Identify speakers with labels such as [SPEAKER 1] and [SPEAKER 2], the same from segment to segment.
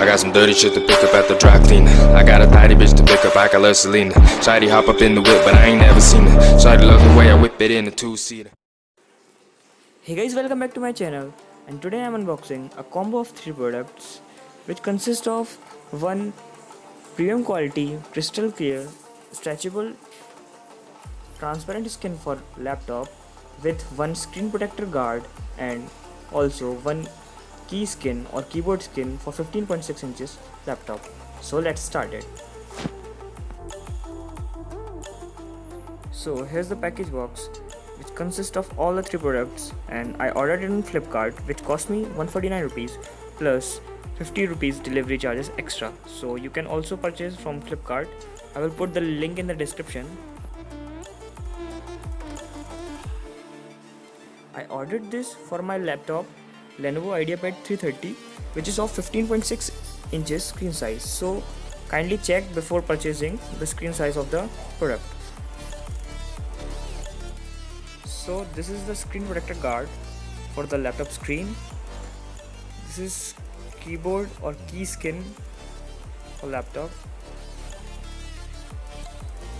[SPEAKER 1] I got some dirty shit to pick up at the dry cleaner. I got a tidy bitch to pick up, I got love Selena. Shawty hop up in the whip, but I ain't never seen her. Shawty love the way I whip it in a two-seater.
[SPEAKER 2] Hey guys, welcome back to my channel, and today I'm unboxing a combo of 3 products which consist of one premium quality crystal clear stretchable transparent skin for laptop with one screen protector guard and also one key skin or keyboard skin for 15.6 inches laptop. So let's start it. So here's the package box which consists of all the 3 products, and I ordered it on Flipkart, which cost me 149 rupees plus 50 rupees delivery charges extra. So you can also purchase from Flipkart. I will put the link in the description. I ordered this for my laptop Lenovo IdeaPad 330, which is of 15.6 inches screen size. So kindly check before purchasing the screen size of the product. So this is the screen protector guard for the laptop screen. This is keyboard or key skin for laptop,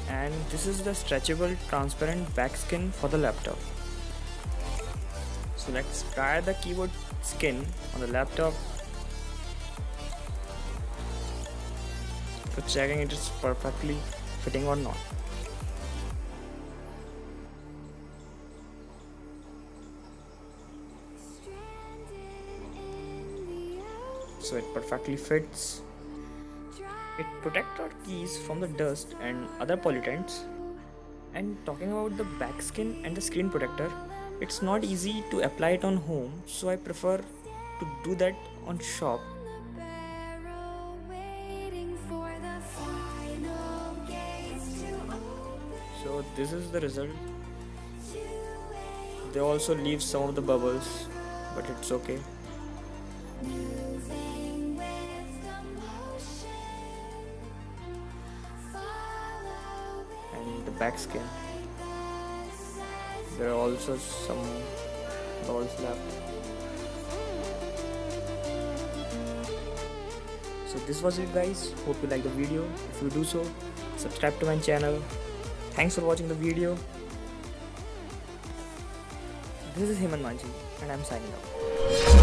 [SPEAKER 2] and this is the stretchable transparent back skin for the laptop. So let's try the keyboard skin on the laptop for checking it is perfectly fitting or not. So it perfectly fits. It protects our keys from the dust and other pollutants. And talking about the back skin and the screen protector, it's not easy to apply it on home, so I prefer to do that on shop. So this is the result. They also leave some of the bubbles, but it's okay. And the back skin, there are also some balls left. So this was it guys, hope you like the video. If you do so, subscribe to my channel. Thanks for watching the video. This is Himan Manji and I'm signing out.